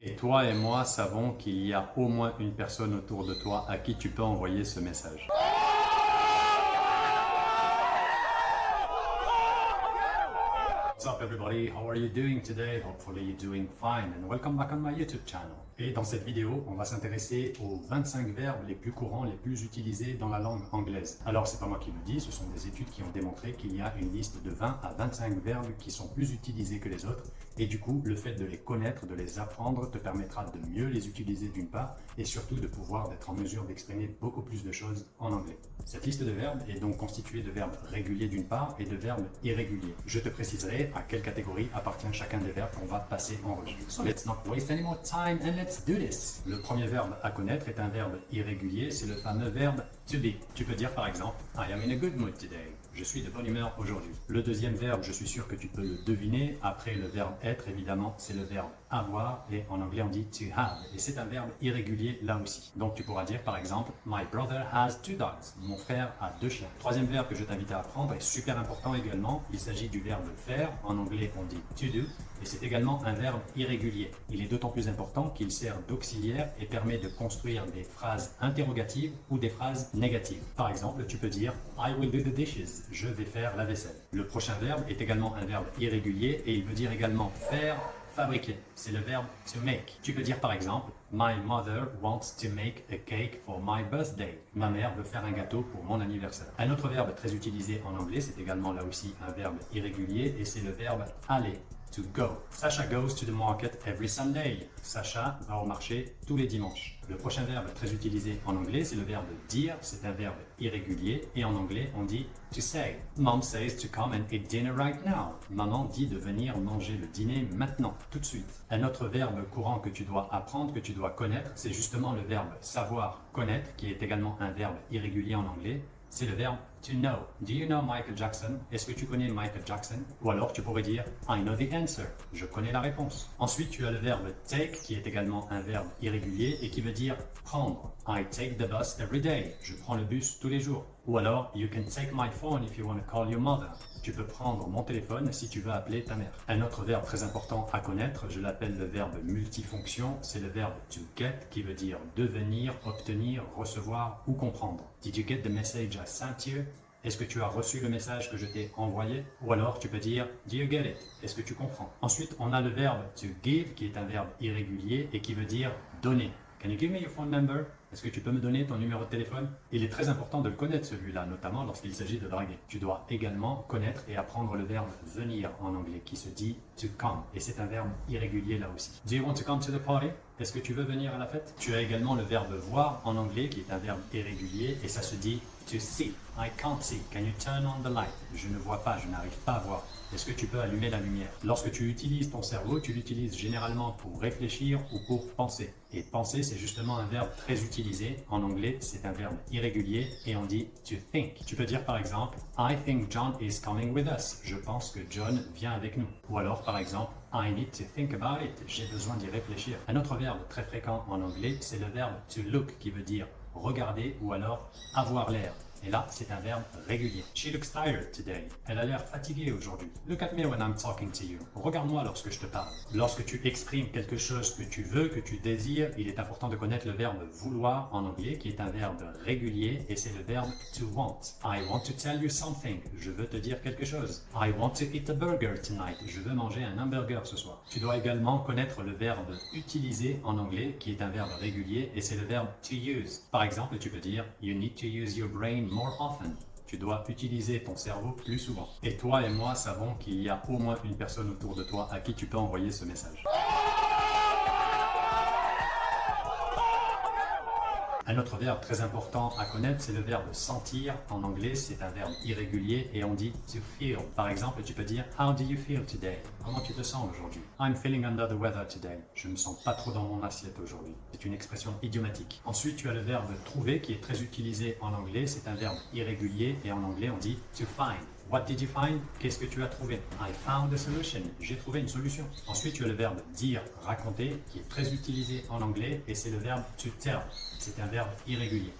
Et toi et moi savons qu'il y a au moins une personne autour de toi à qui tu peux envoyer ce message. What's up everybody, how are you doing today? Hopefully you're doing fine and welcome back on my YouTube channel. Et dans cette vidéo, on va s'intéresser aux 25 verbes les plus courants, les plus utilisés dans la langue anglaise. Alors c'est pas moi qui le dis, ce sont des études qui ont démontré qu'il y a une liste de 20 à 25 verbes qui sont plus utilisés que les autres. Et du coup, le fait de les connaître, de les apprendre, te permettra de mieux les utiliser d'une part, et surtout de pouvoir d'être en mesure d'exprimer beaucoup plus de choses en anglais. Cette liste de verbes est donc constituée de verbes réguliers d'une part et de verbes irréguliers. Je te préciserai à quelle catégorie appartient chacun des verbes qu'on va passer en revue. So let's not waste any more time and let's do this. Le premier verbe à connaître est un verbe irrégulier, c'est le fameux verbe to be. Tu peux dire par exemple I am in a good mood today. Je suis de bonne humeur aujourd'hui. Le deuxième verbe, je suis sûr que tu peux le deviner. Après le verbe être, évidemment, c'est le verbe avoir. Et en anglais, on dit to have. Et c'est un verbe irrégulier là aussi. Donc tu pourras dire par exemple My brother has 2 dogs. Mon frère a 2 chiens. Troisième verbe que je t'invite à apprendre est super important également. Il s'agit du verbe faire. En anglais, on dit to do. Et c'est également un verbe irrégulier. Il est d'autant plus important qu'il sert d'auxiliaire et permet de construire des phrases interrogatives ou des phrases négatives. Par exemple, tu peux dire I will do the dishes. Je vais faire la vaisselle. Le prochain verbe est également un verbe irrégulier et il veut dire également faire, fabriquer. C'est le verbe to make. Tu peux dire par exemple My mother wants to make a cake for my birthday. Ma mère veut faire un gâteau pour mon anniversaire. Un autre verbe très utilisé en anglais, c'est également là aussi un verbe irrégulier et c'est le verbe aller. To go. Sacha goes to the market every Sunday. Sacha va au marché tous les dimanches. Le prochain verbe très utilisé en anglais, c'est le verbe dire. C'est un verbe irrégulier et en anglais, on dit to say. Mom says to come and eat dinner right now. Maman dit de venir manger le dîner maintenant, tout de suite. Un autre verbe courant que tu dois apprendre, que tu dois connaître, c'est justement le verbe savoir connaître, qui est également un verbe irrégulier en anglais. C'est le verbe to know. Do you know Michael Jackson? Est-ce que tu connais Michael Jackson? Ou alors tu pourrais dire I know the answer. Je connais la réponse. Ensuite, tu as le verbe take qui est également un verbe irrégulier et qui veut dire prendre. I take the bus every day. Je prends le bus tous les jours. Ou alors you can take my phone if you want to call your mother. Tu peux prendre mon téléphone si tu veux appeler ta mère. Un autre verbe très important à connaître, je l'appelle le verbe multifonction, c'est le verbe to get qui veut dire devenir, obtenir, recevoir ou comprendre. Did you get the message I sent you? Est-ce que tu as reçu le message que je t'ai envoyé? Ou alors tu peux dire Do you get it? Est-ce que tu comprends? Ensuite, on a le verbe to give qui est un verbe irrégulier et qui veut dire donner. Can you give me your phone number? Est-ce que tu peux me donner ton numéro de téléphone? Il est très important de le connaître celui-là, notamment lorsqu'il s'agit de draguer. Tu dois également connaître et apprendre le verbe venir en anglais qui se dit to come et c'est un verbe irrégulier là aussi. Do you want to come to the party? Est-ce que tu veux venir à la fête? Tu as également le verbe voir en anglais qui est un verbe irrégulier et ça se dit to see. I can't see. Can you turn on the light? Je ne vois pas, je n'arrive pas à voir. Est-ce que tu peux allumer la lumière? Lorsque tu utilises ton cerveau, tu l'utilises généralement pour réfléchir ou pour penser. Et penser, c'est justement un verbe très utilisé. En anglais, c'est un verbe irrégulier et on dit to think. Tu peux dire par exemple I think John is coming with us. Je pense que John vient avec nous. Ou alors par exemple I need to think about it. J'ai besoin d'y réfléchir. Un autre verbe très fréquent en anglais, c'est le verbe to look qui veut dire regarder ou alors avoir l'air. Et là, c'est un verbe régulier. She looks tired today. Elle a l'air fatiguée aujourd'hui. Look at me when I'm talking to you. Regarde-moi lorsque je te parle. Lorsque tu exprimes quelque chose que tu veux, que tu désires, il est important de connaître le verbe vouloir en anglais, qui est un verbe régulier, et c'est le verbe to want. I want to tell you something. Je veux te dire quelque chose. I want to eat a burger tonight. Je veux manger un hamburger ce soir. Tu dois également connaître le verbe utiliser en anglais, qui est un verbe régulier, et c'est le verbe to use. Par exemple, tu peux dire You need to use your brain more often. Tu dois utiliser ton cerveau plus souvent. Et toi et moi savons qu'il y a au moins une personne autour de toi à qui tu peux envoyer ce message. Un autre verbe très important à connaître, c'est le verbe sentir. En anglais, c'est un verbe irrégulier et on dit to feel. Par exemple, tu peux dire How do you feel today? Comment tu te sens aujourd'hui? I'm feeling under the weather today. Je me sens pas trop dans mon assiette aujourd'hui. C'est une expression idiomatique. Ensuite, tu as le verbe trouver qui est très utilisé en anglais. C'est un verbe irrégulier et en anglais, on dit to find. What did you find? Qu'est-ce que tu as trouvé? I found a solution. J'ai trouvé une solution. Ensuite, tu as le verbe dire, raconter, qui est très utilisé en anglais, et c'est le verbe to tell. C'est un verbe irrégulier.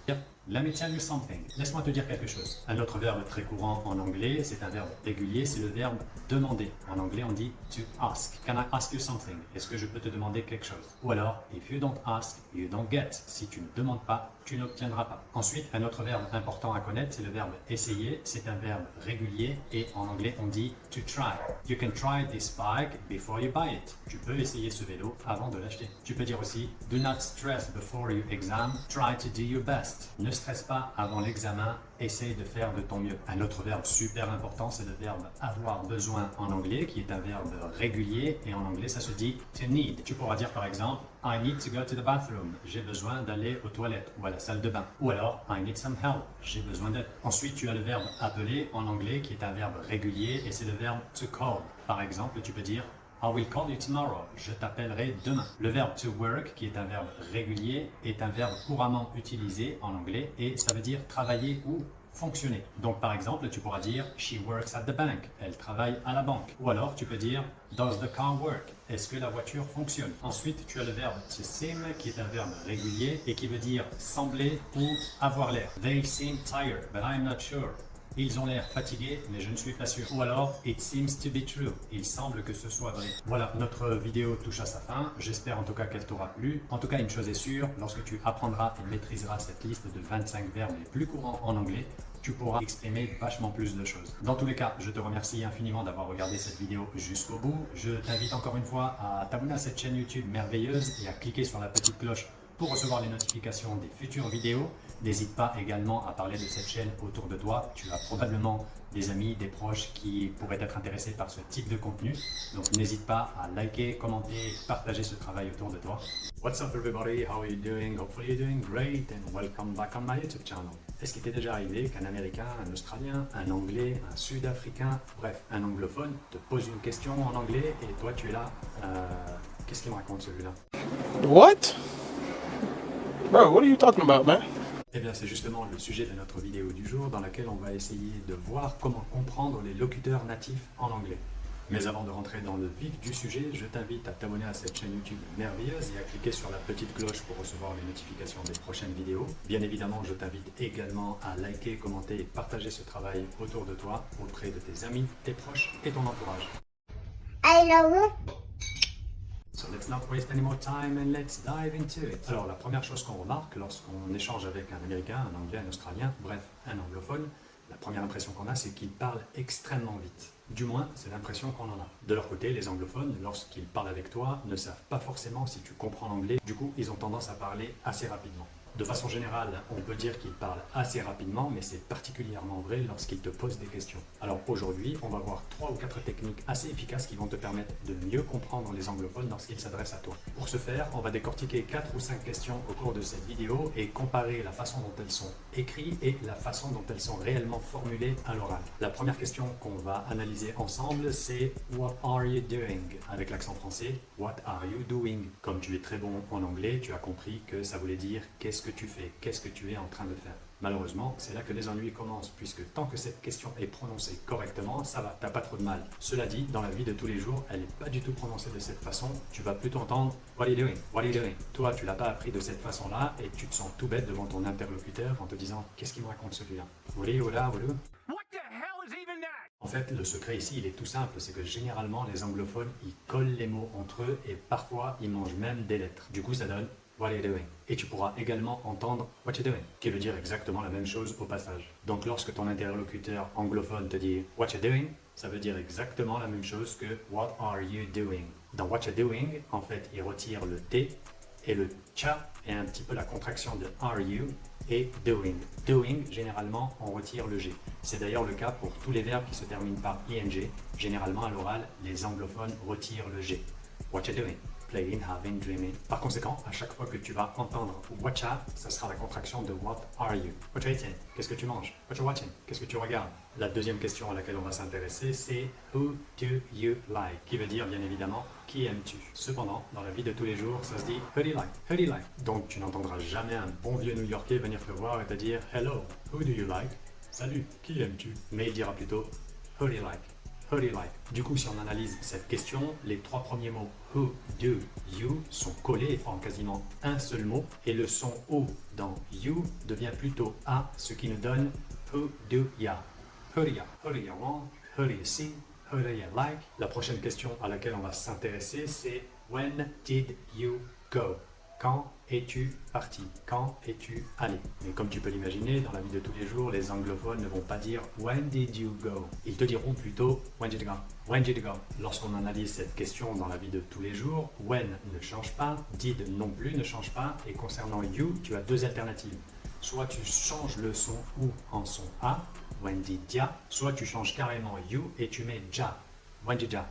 Let me tell you something. Laisse-moi te dire quelque chose. Un autre verbe très courant en anglais, c'est un verbe régulier, c'est le verbe demander. En anglais, on dit to ask. Can I ask you something? Est-ce que je peux te demander quelque chose? Ou alors, if you don't ask, you don't get. Si tu ne demandes pas, tu n'obtiendras pas. Ensuite, un autre verbe important à connaître, c'est le verbe essayer. C'est un verbe régulier et en anglais, on dit to try. You can try this bike before you buy it. Tu peux essayer ce vélo avant de l'acheter. Tu peux dire aussi do not stress before your exam. Try to do your best. Ne stresse pas avant l'examen. Essaye de faire de ton mieux. Un autre verbe super important, c'est le verbe avoir besoin en anglais, qui est un verbe régulier et en anglais, ça se dit to need. Tu pourras dire par exemple I need to go to the bathroom. J'ai besoin d'aller aux toilettes ou à la salle de bain. Ou alors I need some help. J'ai besoin d'aide. Ensuite, tu as le verbe appeler en anglais, qui est un verbe régulier et c'est le verbe to call. Par exemple, tu peux dire I will call you tomorrow. Je t'appellerai demain. Le verbe to work, qui est un verbe régulier, est un verbe couramment utilisé en anglais et ça veut dire travailler ou fonctionner. Donc par exemple, tu pourras dire she works at the bank. Elle travaille à la banque. Ou alors tu peux dire does the car work? Est-ce que la voiture fonctionne? Ensuite, tu as le verbe to seem, qui est un verbe régulier et qui veut dire sembler ou avoir l'air. They seem tired, but I'm not sure. Ils ont l'air fatigués, mais je ne suis pas sûr. Ou alors, it seems to be true. Il semble que ce soit vrai. Voilà, notre vidéo touche à sa fin. J'espère en tout cas qu'elle t'aura plu. En tout cas, une chose est sûre, lorsque tu apprendras et maîtriseras cette liste de 25 verbes les plus courants en anglais, tu pourras exprimer vachement plus de choses. Dans tous les cas, je te remercie infiniment d'avoir regardé cette vidéo jusqu'au bout. Je t'invite encore une fois à t'abonner à cette chaîne YouTube merveilleuse et à cliquer sur la petite cloche pour recevoir les notifications des futures vidéos. N'hésite pas également à parler de cette chaîne autour de toi. Tu as probablement des amis, des proches qui pourraient être intéressés par ce type de contenu. Donc n'hésite pas à liker, commenter, partager ce travail autour de toi. What's up everybody? How are you doing? Hopefully you're doing great and welcome back on my YouTube channel. Est-ce qu'il t'est déjà arrivé qu'un Américain, un Australien, un Anglais, un Sud-Africain, bref, un anglophone te pose une question en anglais et toi tu es là, qu'est-ce qu'il me raconte celui-là? What? Bro, what are you talking about, man? Eh bien, c'est justement le sujet de notre vidéo du jour dans laquelle on va essayer de voir comment comprendre les locuteurs natifs en anglais. Mais avant de rentrer dans le vif du sujet, je t'invite à t'abonner à cette chaîne YouTube merveilleuse et à cliquer sur la petite cloche pour recevoir les notifications des prochaines vidéos. Bien évidemment, je t'invite également à liker, commenter et partager ce travail autour de toi, auprès de tes amis, tes proches et ton entourage. I know. So let's not waste any more time and let's dive into it. Alors la première chose qu'on remarque lorsqu'on échange avec un Américain, un Anglais, un Australien, bref, un anglophone, la première impression qu'on a, c'est qu'ils parlent extrêmement vite. Du moins, c'est l'impression qu'on en a. De leur côté, les anglophones, lorsqu'ils parlent avec toi, ne savent pas forcément si tu comprends l'anglais. Du coup, ils ont tendance à parler assez rapidement. De façon générale, on peut dire qu'ils parlent assez rapidement, mais c'est particulièrement vrai lorsqu'ils te posent des questions. Alors aujourd'hui, on va voir 3 ou 4 techniques assez efficaces qui vont te permettre de mieux comprendre les anglophones lorsqu'ils s'adressent à toi. Pour ce faire, on va décortiquer 4 ou 5 questions au cours de cette vidéo et comparer la façon dont elles sont écrites et la façon dont elles sont réellement formulées à l'oral. La première question qu'on va analyser ensemble, c'est « What are you doing ?» avec l'accent français « What are you doing ?» Comme tu es très bon en anglais, tu as compris que ça voulait dire « Qu'est-ce que tu fais? Qu'est-ce que tu es en train de faire ?» Malheureusement, c'est là que les ennuis commencent, puisque tant que cette question est prononcée correctement, ça va, t'as pas trop de mal. Cela dit, dans la vie de tous les jours, elle n'est pas du tout prononcée de cette façon. Tu vas plutôt entendre « What are you doing? What are you doing ?» Toi, tu l'as pas appris de cette façon-là, et tu te sens tout bête devant ton interlocuteur en te disant « Qu'est-ce qu'il me raconte celui-là? Voulez, voilà, voulez ?» En fait, le secret ici, il est tout simple, c'est que généralement, les anglophones, ils collent les mots entre eux, et parfois, ils mangent même des lettres. Du coup, ça donne What are you doing? Et tu pourras également entendre What you doing? Qui veut dire exactement la même chose au passage. Donc lorsque ton interlocuteur anglophone te dit What you doing? Ça veut dire exactement la même chose que What are you doing? Dans What you doing, en fait, il retire le T et le cha est un petit peu la contraction de are you et doing. Doing, généralement, on retire le G. C'est d'ailleurs le cas pour tous les verbes qui se terminent par ing. Généralement, à l'oral, les anglophones retirent le G. What you doing? Playing, having, dreaming. Par conséquent, à chaque fois que tu vas entendre watcha, ça sera la contraction de what are you? What you eating? Qu'est-ce que tu manges? What you watching? Qu'est-ce que tu regardes? La deuxième question à laquelle on va s'intéresser, c'est who do you like? Qui veut dire bien évidemment qui aimes-tu? Cependant, dans la vie de tous les jours, ça se dit who do you like? Who do you like? Donc tu n'entendras jamais un bon vieux New-Yorkais venir te voir et te dire hello, who do you like? Salut, qui aimes-tu? Mais il dira plutôt who do you like? Who do you like? Du coup, si on analyse cette question, les 3 premiers mots who, do, you sont collés et forment quasiment un seul mot. Et le son O dans you devient plutôt A, ce qui nous donne who, do, ya. Who do you want? Who do you see? Who do you like? La prochaine question à laquelle on va s'intéresser, c'est when did you go? Quand es-tu parti? Quand es-tu allé? Mais comme tu peux l'imaginer, dans la vie de tous les jours, les anglophones ne vont pas dire when did you go? Ils te diront plutôt when did you go? When did you go? Lorsqu'on analyse cette question dans la vie de tous les jours, when ne change pas, did non plus ne change pas, et concernant you, tu as deux alternatives. Soit tu changes le son ou en son A, when did ya, soit tu changes carrément you et tu mets ja, when did ya.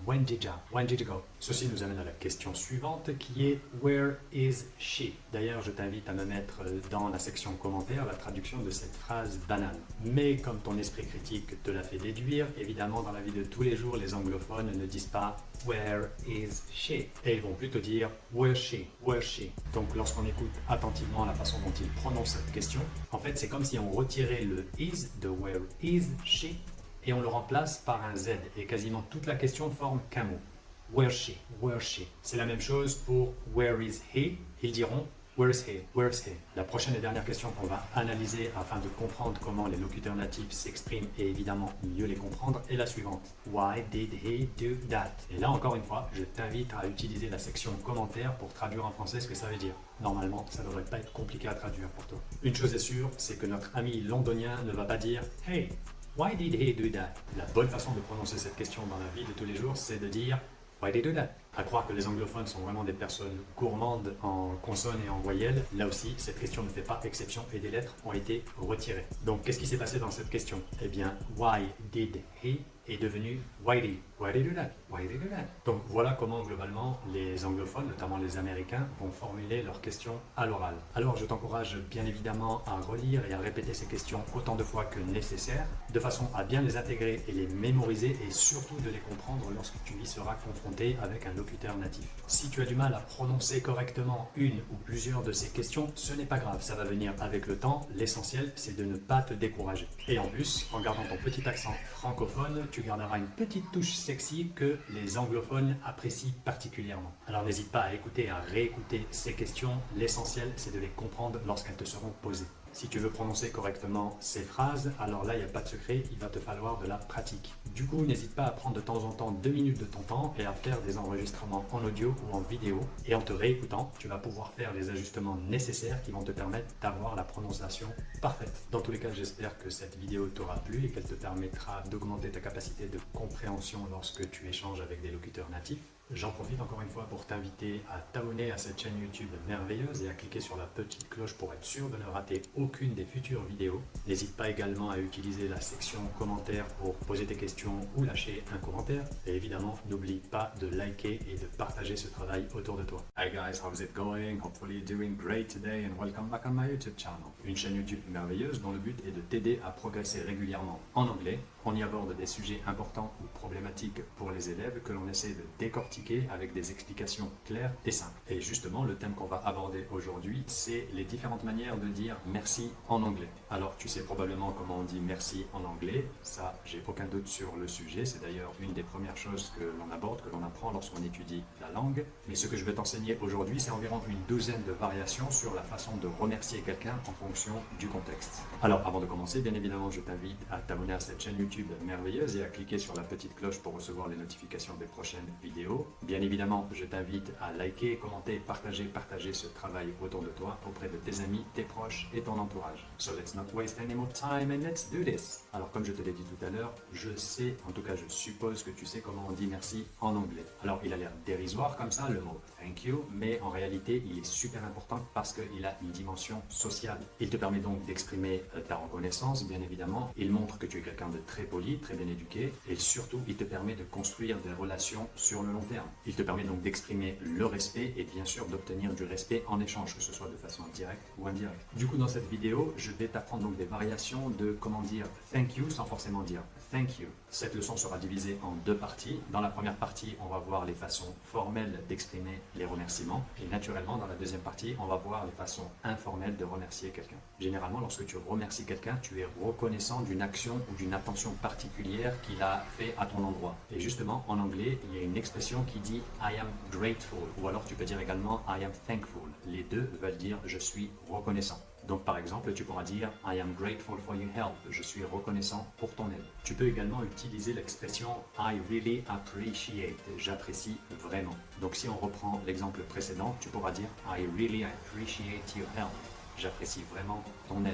When did you go? Ceci nous amène à la question suivante qui est where is she? D'ailleurs, je t'invite à me mettre dans la section commentaires la traduction de cette phrase banale. Mais comme ton esprit critique te l'a fait déduire, évidemment dans la vie de tous les jours, les anglophones ne disent pas where is she? Et ils vont plutôt dire where's she? Where's she? Donc lorsqu'on écoute attentivement la façon dont ils prononcent cette question, en fait c'est comme si on retirait le is de where is she et on le remplace par un Z. Et quasiment toute la question forme qu'un mot. Where's she? Where's she? C'est la même chose pour where is he? Ils diront where's he? Where's he? La prochaine et dernière question qu'on va analyser afin de comprendre comment les locuteurs natifs s'expriment et évidemment mieux les comprendre est la suivante. Why did he do that? Et là encore une fois, je t'invite à utiliser la section commentaires pour traduire en français ce que ça veut dire. Normalement, ça ne devrait pas être compliqué à traduire pour toi. Une chose est sûre, c'est que notre ami londonien ne va pas dire Hey, why did he do that? La bonne façon de prononcer cette question dans la vie de tous les jours, c'est de dire Why did he do that? À croire que les anglophones sont vraiment des personnes gourmandes en consonnes et en voyelles, là aussi, cette question ne fait pas exception et des lettres ont été retirées. Donc, qu'est-ce qui s'est passé dans cette question? Eh bien, why did he est devenu why did. Why did he do that? Why did he do that? Donc, voilà comment globalement les anglophones, notamment les américains, vont formuler leurs questions à l'oral. Alors, je t'encourage bien évidemment à relire et à répéter ces questions autant de fois que nécessaire, de façon à bien les intégrer et les mémoriser et surtout de les comprendre lorsque tu y seras confronté avec un locuteur natif. Si tu as du mal à prononcer correctement une ou plusieurs de ces questions, ce n'est pas grave, ça va venir avec le temps. L'essentiel, c'est de ne pas te décourager. Et en plus, en gardant ton petit accent francophone, tu garderas une petite touche sexy que les anglophones apprécient particulièrement. Alors n'hésite pas à écouter et à réécouter ces questions. L'essentiel, c'est de les comprendre lorsqu'elles te seront posées. Si tu veux prononcer correctement ces phrases, alors là, il n'y a pas de secret, il va te falloir de la pratique. Du coup, n'hésite pas à prendre de temps en temps 2 minutes de ton temps et à faire des enregistrements en audio ou en vidéo. Et en te réécoutant, tu vas pouvoir faire les ajustements nécessaires qui vont te permettre d'avoir la prononciation parfaite. Dans tous les cas, j'espère que cette vidéo t'aura plu et qu'elle te permettra d'augmenter ta capacité de compréhension lorsque tu échanges avec des locuteurs natifs. J'en profite encore une fois pour t'inviter à t'abonner à cette chaîne YouTube merveilleuse et à cliquer sur la petite cloche pour être sûr de ne rater aucune des futures vidéos. N'hésite pas également à utiliser la section commentaires pour poser tes questions ou lâcher un commentaire. Et évidemment, n'oublie pas de liker et de partager ce travail autour de toi. Hi guys, how's it going? Hopefully you're doing great today and welcome back on my YouTube channel. Une chaîne YouTube merveilleuse dont le but est de t'aider à progresser régulièrement en anglais. On y aborde des sujets importants ou problématiques pour les élèves que l'on essaie de décortiquer avec des explications claires et simples. Et justement, le thème qu'on va aborder aujourd'hui, c'est les différentes manières de dire merci en anglais. Alors, tu sais probablement comment on dit merci en anglais. Ça, j'ai aucun doute sur le sujet. C'est d'ailleurs une des premières choses que l'on aborde, que l'on apprend lorsqu'on étudie la langue. Mais ce que je vais t'enseigner aujourd'hui, c'est environ une douzaine de variations sur la façon de remercier quelqu'un en fonction du contexte. Alors, avant de commencer, bien évidemment, je t'invite à t'abonner à cette chaîne YouTube merveilleuse et à cliquer sur la petite cloche pour recevoir les notifications des prochaines vidéos. Bien évidemment, je t'invite à liker, commenter, partager ce travail autour de toi auprès de tes amis, tes proches et ton entourage. So let's not waste any more time and let's do this. Alors comme je te l'ai dit tout à l'heure, je sais, en tout cas je suppose que tu sais comment on dit merci en anglais. Alors il a l'air dérisoire comme ça, le mot thank you, mais en réalité il est super important parce qu'il a une dimension sociale. Il te permet donc d'exprimer ta reconnaissance, bien évidemment. Il montre que tu es quelqu'un de très poli, très bien éduqué et surtout il te permet de construire des relations sur le long terme. Il te permet donc d'exprimer le respect et bien sûr d'obtenir du respect en échange, que ce soit de façon directe ou indirecte. Du coup, dans cette vidéo, je vais t'apprendre donc des variations de comment dire thank you sans forcément dire thank you. Cette leçon sera divisée en deux parties. Dans la première partie, on va voir les façons formelles d'exprimer les remerciements. Et naturellement, dans la deuxième partie, on va voir les façons informelles de remercier quelqu'un. Généralement, lorsque tu remercies quelqu'un, tu es reconnaissant d'une action ou d'une attention particulière qu'il a fait à ton endroit. Et justement, en anglais, il y a une expression qui dit I am grateful. Ou alors tu peux dire également I am thankful. Les deux veulent dire je suis reconnaissant. Donc par exemple, tu pourras dire I am grateful for your help. Je suis reconnaissant pour ton aide. Tu peux également utiliser l'expression I really appreciate. J'apprécie vraiment. Donc si on reprend l'exemple précédent, tu pourras dire I really appreciate your help. J'apprécie vraiment ton aide.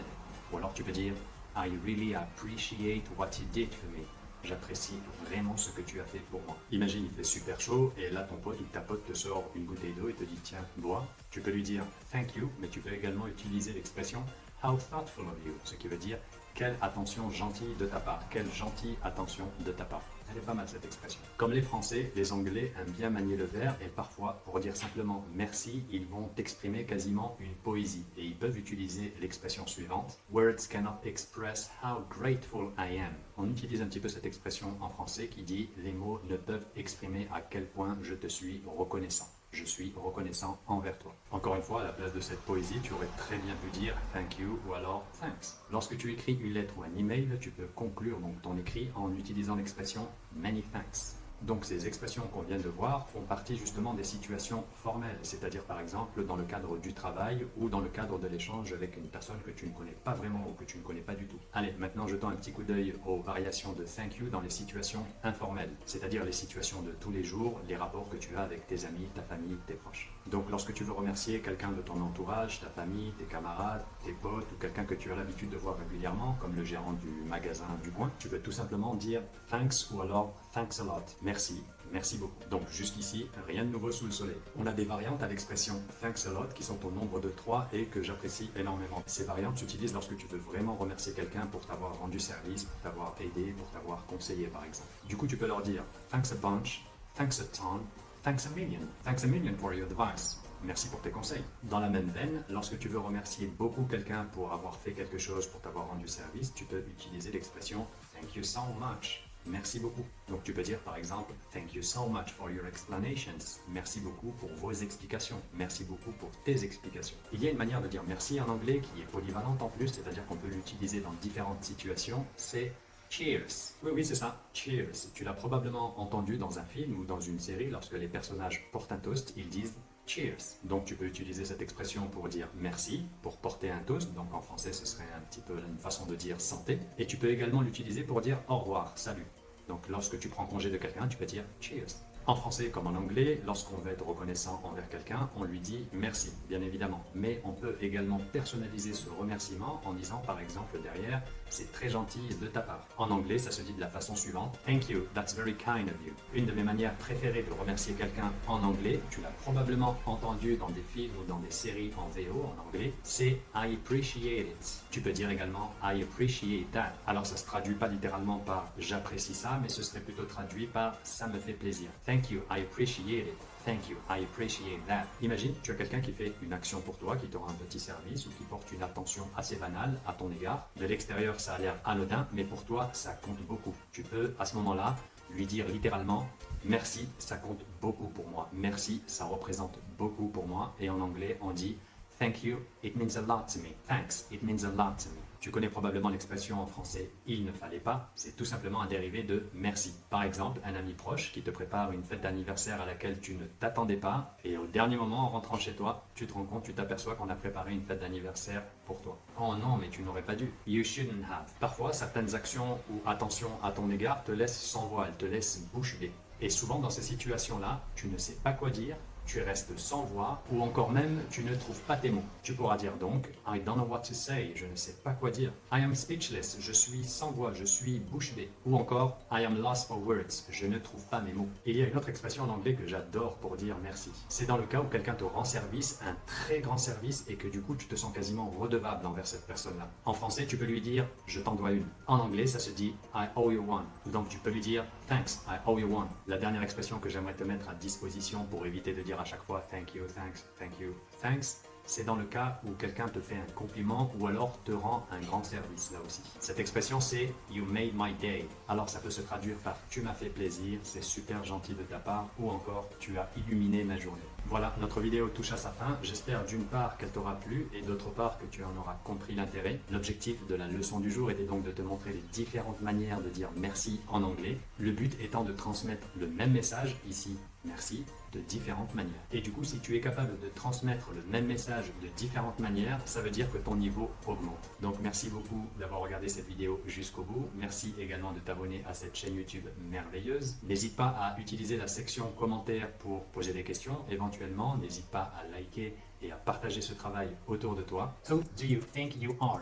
Ou alors tu peux dire I really appreciate what you did for me. J'apprécie vraiment ce que tu as fait pour moi. Imagine, il fait super chaud et là ton pote ou ta pote te sort une bouteille d'eau et te dit tiens, bois. Tu peux lui dire thank you, mais tu peux également utiliser l'expression how thoughtful of you, ce qui veut dire quelle attention gentille de ta part, quelle gentille attention de ta part. Elle est pas mal cette expression. Comme les Français, les Anglais aiment bien manier le verbe et parfois, pour dire simplement merci, ils vont exprimer quasiment une poésie et ils peuvent utiliser l'expression suivante Words cannot express how grateful I am. On utilise un petit peu cette expression en français qui dit les mots ne peuvent exprimer à quel point je te suis reconnaissant. Je suis reconnaissant envers toi. Encore une fois, à la place de cette poésie, tu aurais très bien pu dire thank you ou alors thanks. Lorsque tu écris une lettre ou un email, tu peux conclure donc ton écrit en utilisant l'expression many thanks. Donc ces expressions qu'on vient de voir font partie justement des situations formelles, c'est-à-dire par exemple dans le cadre du travail ou dans le cadre de l'échange avec une personne que tu ne connais pas vraiment ou que tu ne connais pas du tout. Allez, maintenant jetons un petit coup d'œil aux variations de thank you dans les situations informelles, c'est-à-dire les situations de tous les jours, les rapports que tu as avec tes amis, ta famille, tes proches. Donc lorsque tu veux remercier quelqu'un de ton entourage, ta famille, tes camarades, tes potes ou quelqu'un que tu as l'habitude de voir régulièrement, comme le gérant du magasin du coin, tu peux tout simplement dire thanks ou alors thanks a lot. Merci, merci beaucoup. Donc jusqu'ici, rien de nouveau sous le soleil. On a des variantes à l'expression thanks a lot qui sont au nombre de 3 et que j'apprécie énormément. Ces variantes s'utilisent lorsque tu veux vraiment remercier quelqu'un pour t'avoir rendu service, pour t'avoir aidé, pour t'avoir conseillé par exemple. Du coup, tu peux leur dire thanks a bunch, thanks a ton, thanks a million for your advice. Merci pour tes conseils. Dans la même veine, lorsque tu veux remercier beaucoup quelqu'un pour avoir fait quelque chose, pour t'avoir rendu service, tu peux utiliser l'expression thank you so much. Merci beaucoup. Donc tu peux dire par exemple thank you so much for your explanations. Merci beaucoup pour vos explications. Merci beaucoup pour tes explications. Il y a une manière de dire merci en anglais qui est polyvalente en plus, c'est-à-dire qu'on peut l'utiliser dans différentes situations. C'est cheers. Oui, c'est ça. Cheers. Tu l'as probablement entendu dans un film ou dans une série lorsque les personnages portent un toast, ils disent cheers. Donc tu peux utiliser cette expression pour dire merci, pour porter un toast, donc en français ce serait un petit peu une façon de dire santé. Et tu peux également l'utiliser pour dire au revoir, salut. Donc lorsque tu prends congé de quelqu'un, tu peux dire cheers. En français comme en anglais, lorsqu'on veut être reconnaissant envers quelqu'un, on lui dit merci, bien évidemment. Mais on peut également personnaliser ce remerciement en disant par exemple derrière c'est très gentil de ta part. En anglais, ça se dit de la façon suivante thank you, that's very kind of you. Une de mes manières préférées de remercier quelqu'un en anglais, tu l'as probablement entendu dans des films ou dans des séries en VO en anglais, c'est I appreciate it. Tu peux dire également I appreciate that. Alors ça se traduit pas littéralement par j'apprécie ça, mais ce serait plutôt traduit par ça me fait plaisir. Thank you, I appreciate it. Thank you, I appreciate that. Imagine, tu as quelqu'un qui fait une action pour toi, qui te rend un petit service ou qui porte une attention assez banale à ton égard. De l'extérieur, ça a l'air anodin, mais pour toi, ça compte beaucoup. Tu peux, à ce moment-là, lui dire littéralement merci, ça compte beaucoup pour moi. Merci, ça représente beaucoup pour moi. Et en anglais, on dit thank you, it means a lot to me. Thanks, it means a lot to me. Tu connais probablement l'expression en français « il ne fallait pas », c'est tout simplement un dérivé de « merci ». Par exemple, un ami proche qui te prépare une fête d'anniversaire à laquelle tu ne t'attendais pas et au dernier moment, en rentrant chez toi, tu te rends compte, tu t'aperçois qu'on a préparé une fête d'anniversaire pour toi. Oh non, mais tu n'aurais pas dû. You shouldn't have. Parfois, certaines actions ou attentions à ton égard te laissent sans voix, elles te laissent bouche bée. Et souvent, dans ces situations-là, tu ne sais pas quoi dire, tu restes sans voix ou encore même tu ne trouves pas tes mots. Tu pourras dire donc I don't know what to say, je ne sais pas quoi dire. I am speechless, je suis sans voix, je suis bouche bée. Ou encore I am lost for words, je ne trouve pas mes mots. Il y a une autre expression en anglais que j'adore pour dire merci. C'est dans le cas où quelqu'un te rend service, un très grand service et que du coup tu te sens quasiment redevable envers cette personne-là. En français tu peux lui dire je t'en dois une. En anglais ça se dit I owe you one. Donc tu peux lui dire thanks, I owe you one. La dernière expression que j'aimerais te mettre à disposition pour éviter de dire à chaque fois thank you, thanks, thank you, thanks, c'est dans le cas où quelqu'un te fait un compliment ou alors te rend un grand service, là aussi. Cette expression, c'est « You made my day ». Alors, ça peut se traduire par « Tu m'as fait plaisir, c'est super gentil de ta part » ou encore « Tu as illuminé ma journée ». Voilà, notre vidéo touche à sa fin. J'espère d'une part qu'elle t'aura plu et d'autre part que tu en auras compris l'intérêt. L'objectif de la leçon du jour était donc de te montrer les différentes manières de dire merci en anglais. Le but étant de transmettre le même message, ici merci, de différentes manières. Et du coup, si tu es capable de transmettre le même message de différentes manières, ça veut dire que ton niveau augmente. Donc merci beaucoup d'avoir regardé cette vidéo jusqu'au bout. Merci également de t'abonner à cette chaîne YouTube merveilleuse. N'hésite pas à utiliser la section commentaires pour poser des questions. Éventuellement, n'hésite pas à liker et à partager ce travail autour de toi. Who do you think you are?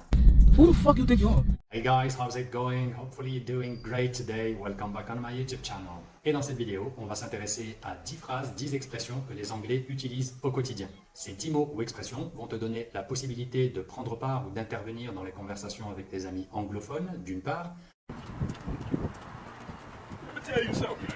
Who the fuck you think you are? Hey guys, how's it going? Hopefully you're doing great today. Welcome back on my YouTube channel. Et dans cette vidéo, on va s'intéresser à 10 phrases, 10 expressions que les Anglais utilisent au quotidien. Ces 10 mots ou expressions vont te donner la possibilité de prendre part ou d'intervenir dans les conversations avec tes amis anglophones, d'une part, Let me tell you something.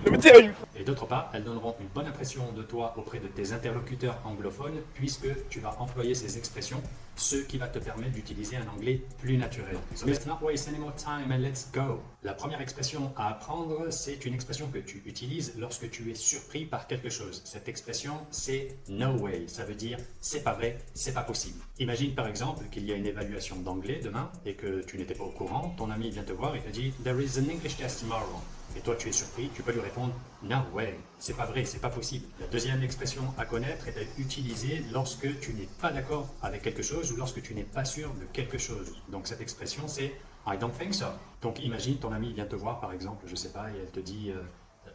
Let me tell you. et d'autre part, elles donneront une bonne impression de toi auprès de tes interlocuteurs anglophones puisque tu vas employer ces expressions, ce qui va te permettre d'utiliser un anglais plus naturel. So let's not waste any more time and let's go. La première expression à apprendre, c'est une expression que tu utilises lorsque tu es surpris par quelque chose. Cette expression, c'est no way. Ça veut dire c'est pas vrai, c'est pas possible. Imagine par exemple qu'il y a une évaluation d'anglais demain et que tu n'étais pas au courant. Ton ami vient te voir et te dit there is an English test tomorrow. Et toi, tu es surpris, tu peux lui répondre « No way, c'est pas vrai, c'est pas possible ». La deuxième expression à connaître est à utiliser lorsque tu n'es pas d'accord avec quelque chose ou lorsque tu n'es pas sûr de quelque chose. Donc cette expression, c'est « I don't think so ». Donc imagine, ton ami vient te voir, par exemple, je sais pas, et elle te dit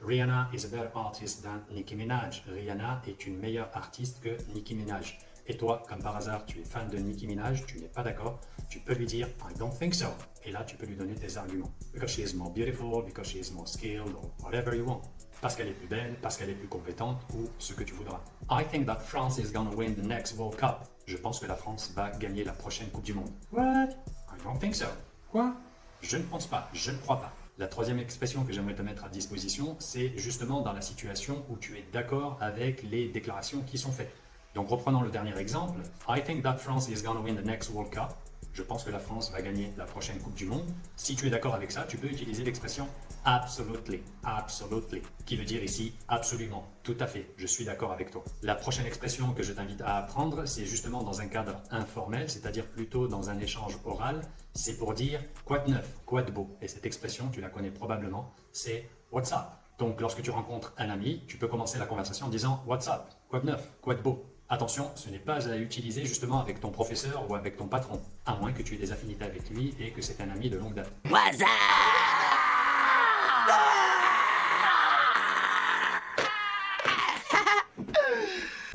Rihanna is a better artist than Nicki Minaj ». Rihanna est une meilleure artiste que Nicki Minaj. Et toi, comme par hasard, tu es fan de Nicki Minaj, tu n'es pas d'accord, tu peux lui dire I don't think so. Et là, tu peux lui donner tes arguments. Because she is more beautiful, because she is more skilled, or whatever you want. Parce qu'elle est plus belle, parce qu'elle est plus compétente, ou ce que tu voudras. I think that France is gonna win the next World Cup. Je pense que la France va gagner la prochaine Coupe du Monde. What? I don't think so. Quoi? Je ne pense pas, je ne crois pas. La troisième expression que j'aimerais te mettre à disposition, c'est justement dans la situation où tu es d'accord avec les déclarations qui sont faites. Donc reprenons le dernier exemple. I think that France is gonna win the next World Cup. Je pense que la France va gagner la prochaine Coupe du Monde. Si tu es d'accord avec ça, tu peux utiliser l'expression absolutely, absolutely, qui veut dire ici absolument, tout à fait, je suis d'accord avec toi. La prochaine expression que je t'invite à apprendre, c'est justement dans un cadre informel, c'est-à-dire plutôt dans un échange oral. C'est pour dire quoi de neuf, quoi de beau. Et cette expression, tu la connais probablement, c'est what's up. Donc lorsque tu rencontres un ami, tu peux commencer la conversation en disant what's up, quoi de neuf, quoi de beau. Attention, ce n'est pas à utiliser justement avec ton professeur ou avec ton patron, à moins que tu aies des affinités avec lui et que c'est un ami de longue date.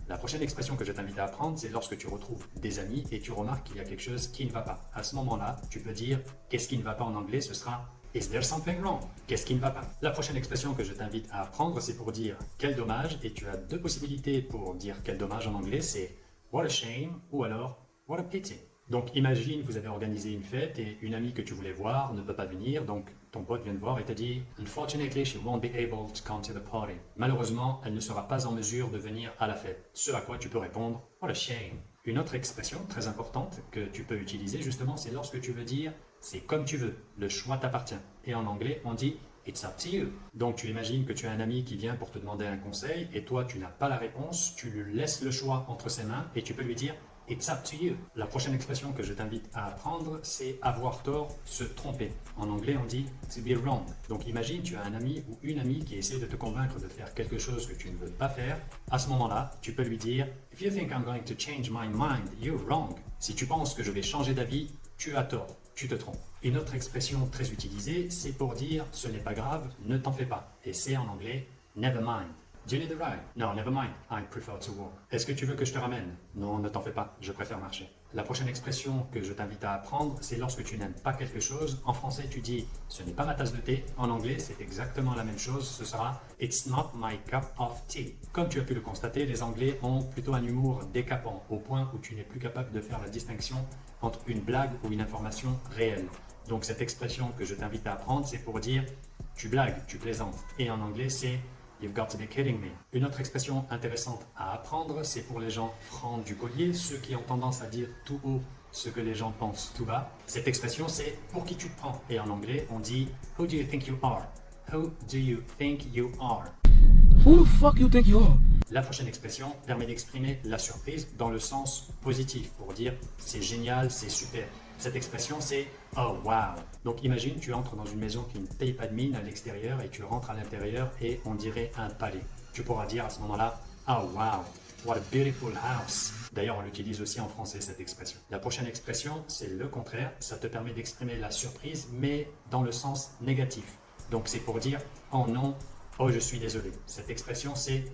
La prochaine expression que je t'invite à apprendre, c'est lorsque tu retrouves des amis et tu remarques qu'il y a quelque chose qui ne va pas. À ce moment-là, tu peux dire qu'est-ce qui ne va pas en anglais, ce sera Is there something wrong? Qu'est-ce qui ne va pas? La prochaine expression que je t'invite à apprendre, c'est pour dire quel dommage, et tu as deux possibilités pour dire quel dommage en anglais, c'est what a shame ou alors what a pity. Donc imagine, vous avez organisé une fête et une amie que tu voulais voir ne peut pas venir, donc ton pote vient te voir et te dit Unfortunately, she won't be able to come to the party. Malheureusement, elle ne sera pas en mesure de venir à la fête. Ce à quoi tu peux répondre what a shame. Une autre expression très importante que tu peux utiliser justement, c'est lorsque tu veux dire c'est comme tu veux, le choix t'appartient. Et en anglais, on dit it's up to you. Donc tu imagines que tu as un ami qui vient pour te demander un conseil et toi tu n'as pas la réponse, tu lui laisses le choix entre ses mains et tu peux lui dire it's up to you. La prochaine expression que je t'invite à apprendre, c'est avoir tort, se tromper. En anglais, on dit to be wrong. Donc imagine, tu as un ami ou une amie qui essaie de te convaincre de faire quelque chose que tu ne veux pas faire. À ce moment-là, tu peux lui dire if you think I'm going to change my mind, you're wrong. Si tu penses que je vais changer d'avis, tu as tort, tu te trompes. Une autre expression très utilisée, c'est pour dire ce n'est pas grave, ne t'en fais pas. Et c'est en anglais never mind. Do you need a ride? No, never mind. I prefer to walk. Est-ce que tu veux que je te ramène? Non, ne t'en fais pas. Je préfère marcher. La prochaine expression que je t'invite à apprendre, c'est lorsque tu n'aimes pas quelque chose. En français, tu dis ce n'est pas ma tasse de thé. En anglais, c'est exactement la même chose. Ce sera It's not my cup of tea. Comme tu as pu le constater, les Anglais ont plutôt un humour décapant, au point où tu n'es plus capable de faire la distinction entre une blague ou une information réelle. Donc cette expression que je t'invite à apprendre, c'est pour dire tu blagues, tu plaisantes. Et en anglais, c'est You've got to be kidding me. Une autre expression intéressante à apprendre, c'est pour les gens francs du collier, ceux qui ont tendance à dire tout haut ce que les gens pensent tout bas. Cette expression, c'est pour qui tu te prends. Et en anglais, on dit Who do you think you are? Who do you think you are? Who the fuck you think you are? La prochaine expression permet d'exprimer la surprise dans le sens positif, pour dire c'est génial, c'est super. Cette expression, c'est oh wow. Donc imagine, tu entres dans une maison qui ne paye pas de mine à l'extérieur et tu rentres à l'intérieur et on dirait un palais. Tu pourras dire à ce moment-là oh wow, what a beautiful house. D'ailleurs, on l'utilise aussi en français, cette expression. La prochaine expression, c'est le contraire. Ça te permet d'exprimer la surprise, mais dans le sens négatif. Donc c'est pour dire oh non, oh je suis désolé. Cette expression, c'est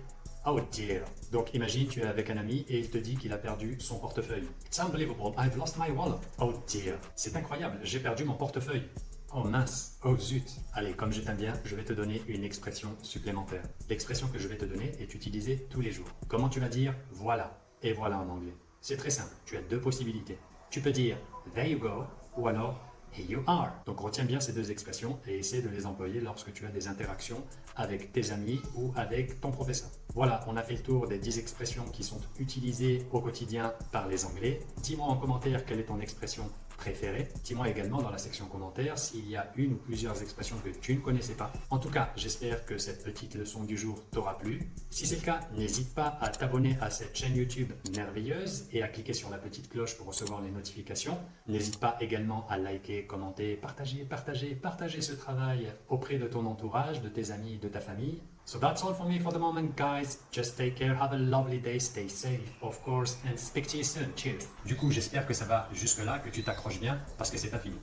oh dear. Donc imagine, tu es avec un ami et il te dit qu'il a perdu son portefeuille. It's unbelievable, I've lost my wallet. Oh dear. C'est incroyable, j'ai perdu mon portefeuille. Oh mince, oh zut. Allez, comme je t'aime bien, je vais te donner une expression supplémentaire. L'expression que je vais te donner est utilisée tous les jours. Comment tu vas dire voilà et voilà en anglais? C'est très simple, tu as deux possibilités. Tu peux dire there you go ou alors here you are. Donc retiens bien ces deux expressions et essaie de les employer lorsque tu as des interactions avec tes amis ou avec ton professeur. Voilà, on a fait le tour des 10 expressions qui sont utilisées au quotidien par les Anglais. Dis-moi en commentaire quelle est ton expression préférée. Dis-moi également dans la section commentaires s'il y a une ou plusieurs expressions que tu ne connaissais pas. En tout cas, j'espère que cette petite leçon du jour t'aura plu. Si c'est le cas, n'hésite pas à t'abonner à cette chaîne YouTube merveilleuse et à cliquer sur la petite cloche pour recevoir les notifications. N'hésite pas également à liker, commenter, partager ce travail auprès de ton entourage, de tes amis, de ta famille. So that's all for me for the moment, guys. Just take care, have a lovely day, stay safe, of course, and speak to you soon. Cheers. Du coup, j'espère que ça va jusque-là, que tu t'accroches bien, parce que c'est pas fini.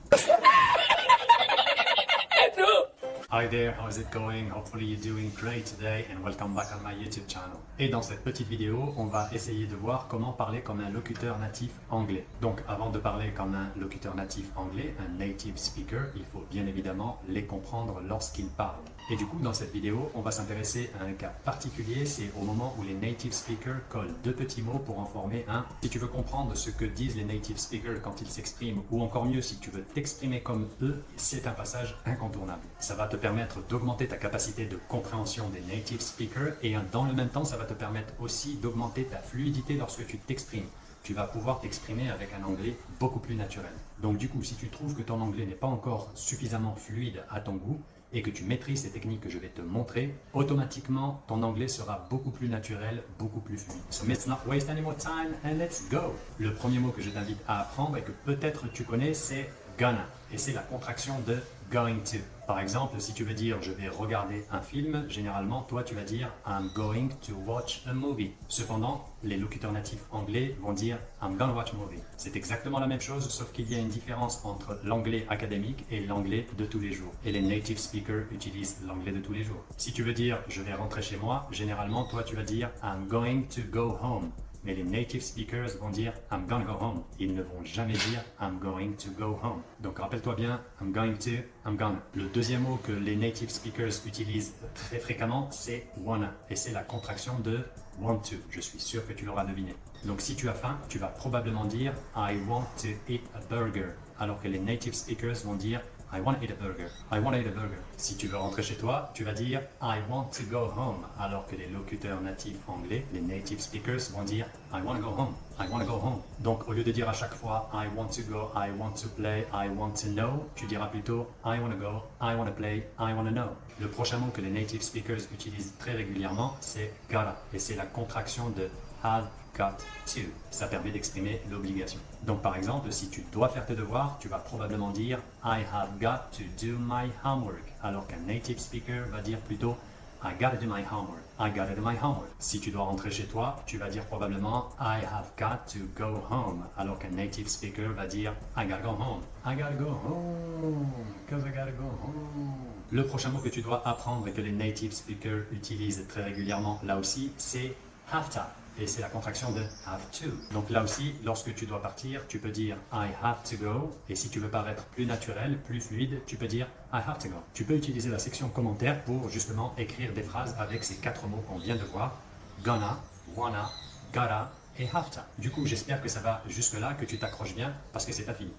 Hi there, how's it going? Hopefully you're doing great today and welcome back on my YouTube channel. Et dans cette petite vidéo, on va essayer de voir comment parler comme un locuteur natif anglais. Donc avant de parler comme un locuteur natif anglais, un native speaker, il faut bien évidemment les comprendre lorsqu'ils parlent. Et du coup, dans cette vidéo, on va s'intéresser à un cas particulier, c'est au moment où les native speakers collent deux petits mots pour en former un. Si tu veux comprendre ce que disent les native speakers quand ils s'expriment, ou encore mieux, si tu veux t'exprimer comme eux, c'est un passage incontournable. Ça va te permettre d'augmenter ta capacité de compréhension des native speakers et dans le même temps, ça va te permettre aussi d'augmenter ta fluidité lorsque tu t'exprimes. Tu vas pouvoir t'exprimer avec un anglais beaucoup plus naturel. Donc du coup, si tu trouves que ton anglais n'est pas encore suffisamment fluide à ton goût, et que tu maîtrises ces techniques que je vais te montrer, automatiquement, ton anglais sera beaucoup plus naturel, beaucoup plus fluide. So let's not waste any more time and let's go! Le premier mot que je t'invite à apprendre et que peut-être tu connais, c'est gonna. Et c'est la contraction de going to. Par exemple, si tu veux dire je vais regarder un film, généralement, toi tu vas dire I'm going to watch a movie. Cependant, les locuteurs natifs anglais vont dire I'm gonna watch a movie. C'est exactement la même chose, sauf qu'il y a une différence entre l'anglais académique et l'anglais de tous les jours. Et les native speakers utilisent l'anglais de tous les jours. Si tu veux dire je vais rentrer chez moi, généralement, toi tu vas dire I'm going to go home. Mais les native speakers vont dire I'm gonna go home. Ils ne vont jamais dire I'm going to go home. Donc rappelle-toi bien, I'm going to, I'm gonna. Le deuxième mot que les native speakers utilisent très fréquemment, c'est wanna. Et c'est la contraction de want to. Je suis sûr que tu l'auras deviné. Donc si tu as faim, tu vas probablement dire I want to eat a burger. Alors que les native speakers vont dire I want to eat a burger. I want to eat a burger. Si tu veux rentrer chez toi, tu vas dire I want to go home. Alors que les locuteurs natifs anglais, les native speakers, vont dire I want to go home. I want to go home. Donc au lieu de dire à chaque fois I want to go, I want to play, I want to know, tu diras plutôt I want to go, I want to play, I want to know. Le prochain mot que les native speakers utilisent très régulièrement, c'est gotta. Et c'est la contraction de have got to. Ça permet d'exprimer l'obligation. Donc par exemple, si tu dois faire tes devoirs, tu vas probablement dire I have got to do my homework. Alors qu'un native speaker va dire plutôt I gotta do my homework. I gotta do my homework. Si tu dois rentrer chez toi, tu vas dire probablement I have got to go home. Alors qu'un native speaker va dire I gotta go home. I gotta go home. Cause I gotta go home. Le prochain mot que tu dois apprendre et que les native speakers utilisent très régulièrement là aussi, c'est have to. Et c'est la contraction de have to. Donc là aussi, lorsque tu dois partir, tu peux dire I have to go. Et si tu veux paraître plus naturel, plus fluide, tu peux dire I have to go. Tu peux utiliser la section commentaires pour justement écrire des phrases avec ces quatre mots qu'on vient de voir. Gonna, wanna, gotta et have to. Du coup, j'espère que ça va jusque-là, que tu t'accroches bien, parce que c'est pas fini.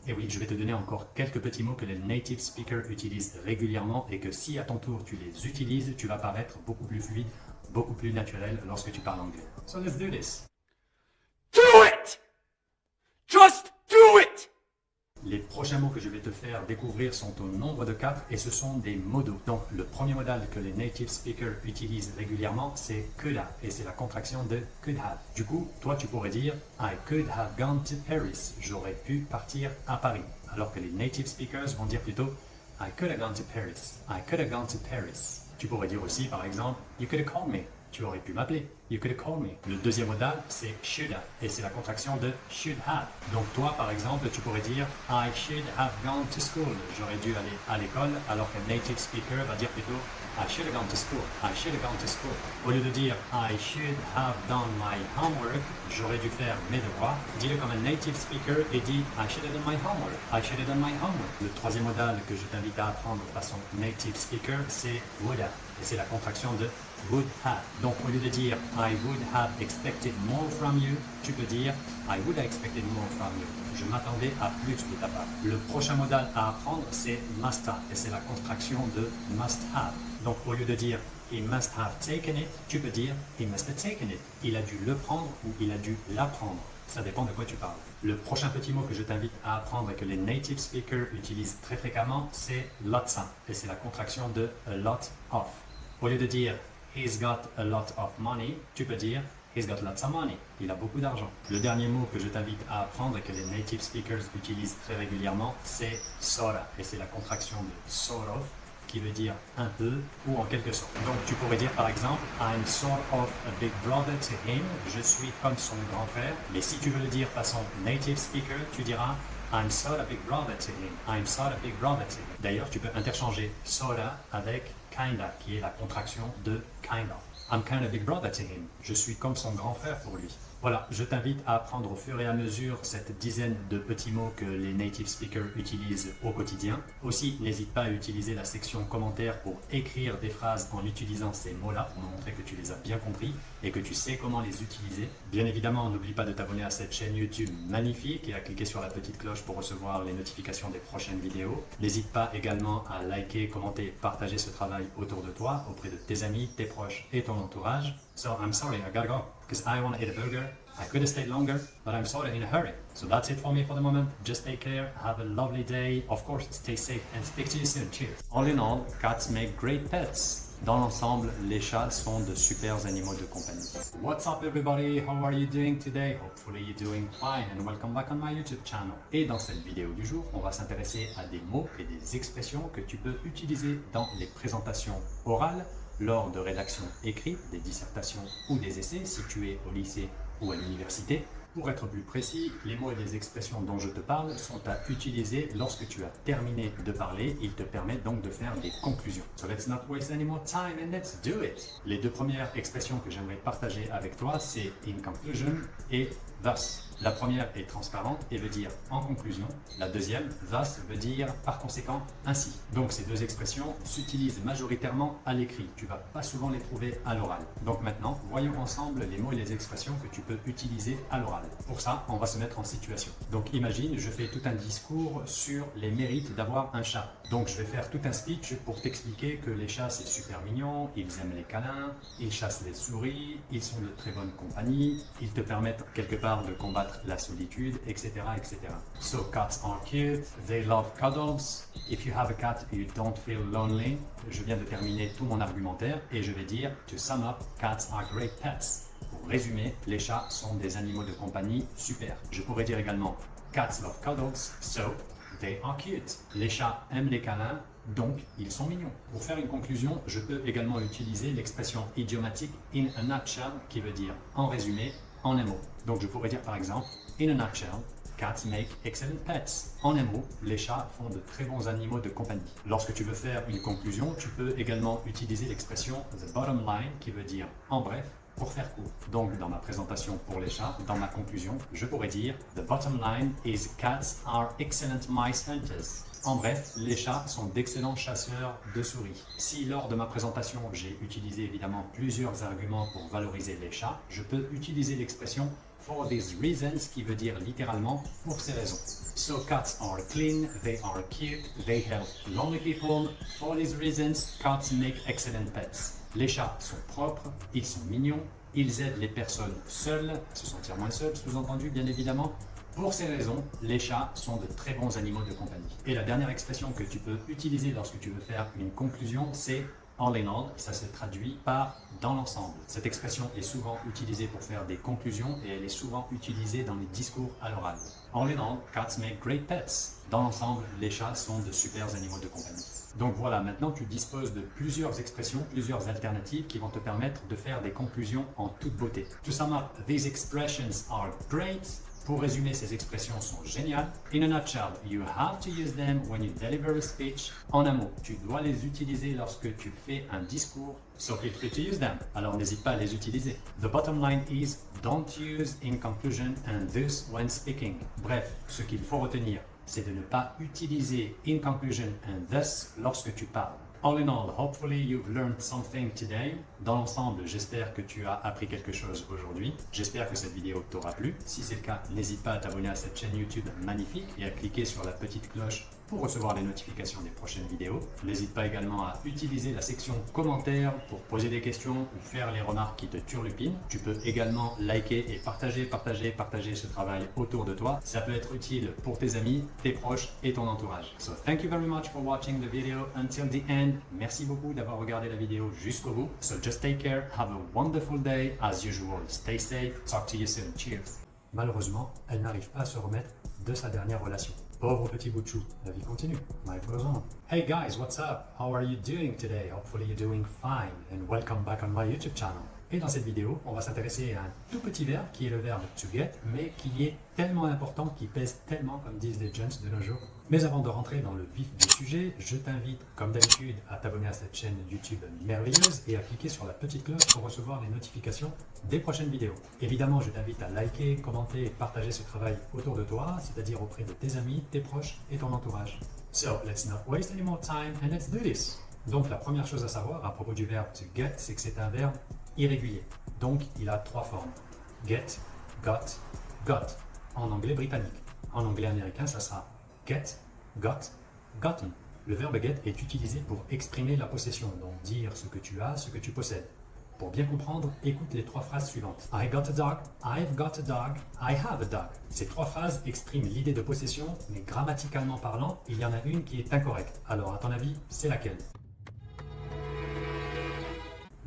Et oui, je vais te donner encore quelques petits mots que les native speakers utilisent régulièrement et que si à ton tour tu les utilises, tu vas paraître beaucoup plus fluide, beaucoup plus naturel lorsque tu parles anglais. So let's do this. Do it! Just do it! Les prochains mots que je vais te faire découvrir sont au nombre de 4 et ce sont des modaux. Donc le premier modal que les native speakers utilisent régulièrement, c'est could have et c'est la contraction de could have. Du coup, toi tu pourrais dire I could have gone to Paris. J'aurais pu partir à Paris. Alors que les native speakers vont dire plutôt I could have gone to Paris. I could have gone to Paris. Tu pourrais dire aussi par exemple you could have called me. Tu aurais pu m'appeler. You could have called me. Le deuxième modal, c'est should have. Et c'est la contraction de should have. Donc toi, par exemple, tu pourrais dire I should have gone to school. J'aurais dû aller à l'école, alors qu'un native speaker va dire plutôt I should have gone to school. I should have gone to school. Au lieu de dire I should have done my homework, j'aurais dû faire mes devoirs. Dis-le comme un native speaker et dis I should have done my homework. I should have done my homework. Le troisième modal que je t'invite à apprendre de façon native speaker, c'est would have. Et c'est la contraction de would have. Donc au lieu de dire I would have expected more from you, tu peux dire I would have expected more from you. Je m'attendais à plus de ta part. Le prochain modal à apprendre, c'est must have. Et c'est la contraction de must have. Donc au lieu de dire he must have taken it, tu peux dire he must have taken it. Il a dû le prendre ou il a dû l'apprendre. Ça dépend de quoi tu parles. Le prochain petit mot que je t'invite à apprendre et que les native speakers utilisent très fréquemment, c'est lots of. Et c'est la contraction de a lot of. Au lieu de dire he's got a lot of money, tu peux dire he's got lots of money. Il a beaucoup d'argent. Le dernier mot que je t'invite à apprendre et que les native speakers utilisent très régulièrement, c'est sorta. Et c'est la contraction de sort of, qui veut dire un peu ou en quelque sorte. Donc tu pourrais dire par exemple I'm sort of a big brother to him. Je suis comme son grand frère. Mais si tu veux le dire façon native speaker, tu diras I'm sort of big brother to him. I'm sort of big brother to him. D'ailleurs, tu peux interchanger sorta avec kinda, qui est la contraction de kind of. I'm kind of big brother to him. Je suis comme son grand frère pour lui. Voilà, je t'invite à apprendre au fur et à mesure cette dizaine de petits mots que les native speakers utilisent au quotidien. Aussi, n'hésite pas à utiliser la section commentaires pour écrire des phrases en utilisant ces mots-là pour me montrer que tu les as bien compris et que tu sais comment les utiliser. Bien évidemment, n'oublie pas de t'abonner à cette chaîne YouTube magnifique et à cliquer sur la petite cloche pour recevoir les notifications des prochaines vidéos. N'hésite pas également à liker, commenter, partager ce travail autour de toi, auprès de tes amis, tes proches et ton entourage. So I'm sorry, I gotta go, because I want to eat a burger. I could have stayed longer, but I'm sort of in a hurry. So that's it for me for the moment. Just take care, have a lovely day. Of course, stay safe and speak to you soon. Cheers. All in all, cats make great pets. Dans l'ensemble, les chats sont de super animaux de compagnie. What's up everybody? How are you doing today? Hopefully you're doing fine and welcome back on my YouTube channel. Et dans cette vidéo du jour, on va s'intéresser à des mots et des expressions que tu peux utiliser dans les présentations orales, lors de rédaction écrite, des dissertations ou des essais si tu es au lycée ou à l'université. Pour être plus précis, les mots et les expressions dont je te parle sont à utiliser lorsque tu as terminé de parler. Ils te permettent donc de faire des conclusions. So let's not waste any more time and let's do it. Les deux premières expressions que j'aimerais partager avec toi, c'est in conclusion et thus. La première est transparente et veut dire en conclusion. La deuxième, thus, veut dire par conséquent ainsi. Donc ces deux expressions s'utilisent majoritairement à l'écrit. Tu vas pas souvent les trouver à l'oral. Donc maintenant, voyons ensemble les mots et les expressions que tu peux utiliser à l'oral. Pour ça, on va se mettre en situation. Donc imagine, je fais tout un discours sur les mérites d'avoir un chat. Donc je vais faire tout un speech pour t'expliquer que les chats c'est super mignon, ils aiment les câlins, ils chassent les souris, ils sont de très bonne compagnie, ils te permettent quelque part de combattre la solitude, etc., etc. So cats are cute, they love cuddles. If you have a cat, you don't feel lonely. Je viens de terminer tout mon argumentaire et je vais dire to sum up, cats are great pets. Pour résumer, les chats sont des animaux de compagnie super. Je pourrais dire également cats love cuddles, so they are cute. Les chats aiment les câlins, donc ils sont mignons. Pour faire une conclusion, je peux également utiliser l'expression idiomatique in a nutshell qui veut dire en résumé, en un mot. Donc je pourrais dire par exemple, in a nutshell, cats make excellent pets. En un mot, les chats font de très bons animaux de compagnie. Lorsque tu veux faire une conclusion, tu peux également utiliser l'expression the bottom line qui veut dire en bref, pour faire court. Donc dans ma présentation pour les chats, dans ma conclusion, je pourrais dire the bottom line is cats are excellent mice hunters. En bref, les chats sont d'excellents chasseurs de souris. Si lors de ma présentation, j'ai utilisé évidemment plusieurs arguments pour valoriser les chats, je peux utiliser l'expression for these reasons qui veut dire littéralement pour ces raisons. So cats are clean, they are cute, they help lonely people. For these reasons, cats make excellent pets. Les chats sont propres, ils sont mignons, ils aident les personnes seules à se sentir moins seules, sous-entendu bien évidemment. Pour ces raisons, les chats sont de très bons animaux de compagnie. Et la dernière expression que tu peux utiliser lorsque tu veux faire une conclusion, c'est all in all, ça se traduit par dans l'ensemble. Cette expression est souvent utilisée pour faire des conclusions et elle est souvent utilisée dans les discours à l'oral. All in all, cats make great pets. Dans l'ensemble, les chats sont de super animaux de compagnie. Donc voilà, maintenant tu disposes de plusieurs expressions, plusieurs alternatives qui vont te permettre de faire des conclusions en toute beauté. To sum up, these expressions are great. Pour résumer, ces expressions sont géniales. In a nutshell, you have to use them when you deliver a speech. En un mot, tu dois les utiliser lorsque tu fais un discours. So feel free to use them. Alors n'hésite pas à les utiliser. The bottom line is, don't use in conclusion and thus when speaking. Bref, ce qu'il faut retenir, c'est de ne pas utiliser in conclusion and thus lorsque tu parles. All in all, hopefully you've learned something today. Dans l'ensemble, j'espère que tu as appris quelque chose aujourd'hui. J'espère que cette vidéo t'aura plu. Si c'est le cas, n'hésite pas à t'abonner à cette chaîne YouTube magnifique et à cliquer sur la petite cloche pour recevoir les notifications des prochaines vidéos. N'hésite pas également à utiliser la section commentaires pour poser des questions ou faire les remarques qui te turlupinent. Tu peux également liker et partager ce travail autour de toi. Ça peut être utile pour tes amis, tes proches et ton entourage. So thank you very much for watching the video until the end. Merci beaucoup d'avoir regardé la vidéo jusqu'au bout. So just take care, have a wonderful day. As usual, stay safe. Talk to you soon. Cheers. Malheureusement, elle n'arrive pas à se remettre de sa dernière relation. Pauvre petit bout de chou, la vie continue. Life goes on. Hey guys, what's up? How are you doing today? Hopefully you're doing fine and welcome back on my YouTube channel. Et dans cette vidéo, on va s'intéresser à un tout petit verbe qui est le verbe to get, mais qui est tellement important, qui pèse tellement, comme disent les jeunes de nos jours. Mais avant de rentrer dans le vif du sujet, je t'invite, comme d'habitude, à t'abonner à cette chaîne YouTube merveilleuse et à cliquer sur la petite cloche pour recevoir les notifications des prochaines vidéos. Évidemment, je t'invite à liker, commenter et partager ce travail autour de toi, c'est-à-dire auprès de tes amis, tes proches et ton entourage. So, let's not waste any more time and let's do this. Donc, la première chose à savoir à propos du verbe to get, c'est que c'est un verbe irrégulier. Donc, il a trois formes. Get, got, got. En anglais britannique. En anglais américain, ça sera get, got, gotten. Le verbe get est utilisé pour exprimer la possession, donc dire ce que tu as, ce que tu possèdes. Pour bien comprendre, écoute les trois phrases suivantes. I got a dog, I've got a dog, I have a dog. Ces trois phrases expriment l'idée de possession, mais grammaticalement parlant, il y en a une qui est incorrecte. Alors, à ton avis, c'est laquelle?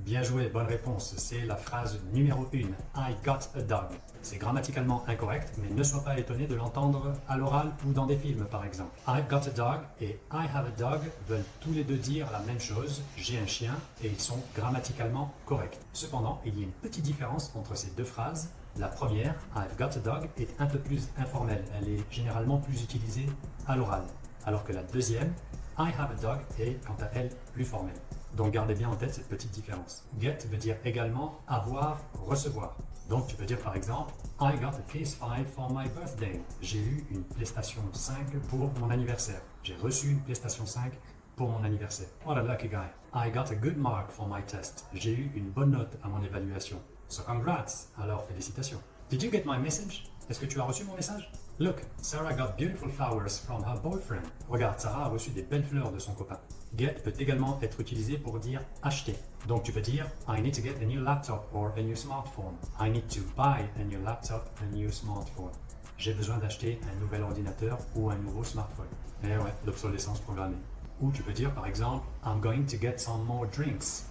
Bien joué, bonne réponse. C'est la phrase numéro 1. I got a dog. C'est grammaticalement incorrect, mais ne sois pas étonné de l'entendre à l'oral ou dans des films par exemple. I've got a dog et I have a dog veulent tous les deux dire la même chose, j'ai un chien, et ils sont grammaticalement corrects. Cependant, il y a une petite différence entre ces deux phrases. La première, I've got a dog, est un peu plus informelle. Elle est généralement plus utilisée à l'oral. Alors que la deuxième, I have a dog, est quant à elle plus formelle. Donc gardez bien en tête cette petite différence. Get veut dire également avoir, recevoir. Donc tu peux dire par exemple I got a PS5 for my birthday. J'ai eu une PlayStation 5 pour mon anniversaire. J'ai reçu une PlayStation 5 pour mon anniversaire. What a lucky guy. I got a good mark for my test. J'ai eu une bonne note à mon évaluation. So congrats. Alors félicitations. Did you get my message? Est-ce que tu as reçu mon message? Look, Sarah got beautiful flowers from her boyfriend. Regarde, Sarah a reçu des belles fleurs de son copain. Get peut également être utilisé pour dire acheter. Donc tu peux dire I need to get a new laptop or a new smartphone. I need to buy a new laptop, a new smartphone. J'ai besoin d'acheter un nouvel ordinateur ou un nouveau smartphone. Eh ouais, l'obsolescence programmée. Ou tu peux dire par exemple I'm going to get some more drinks.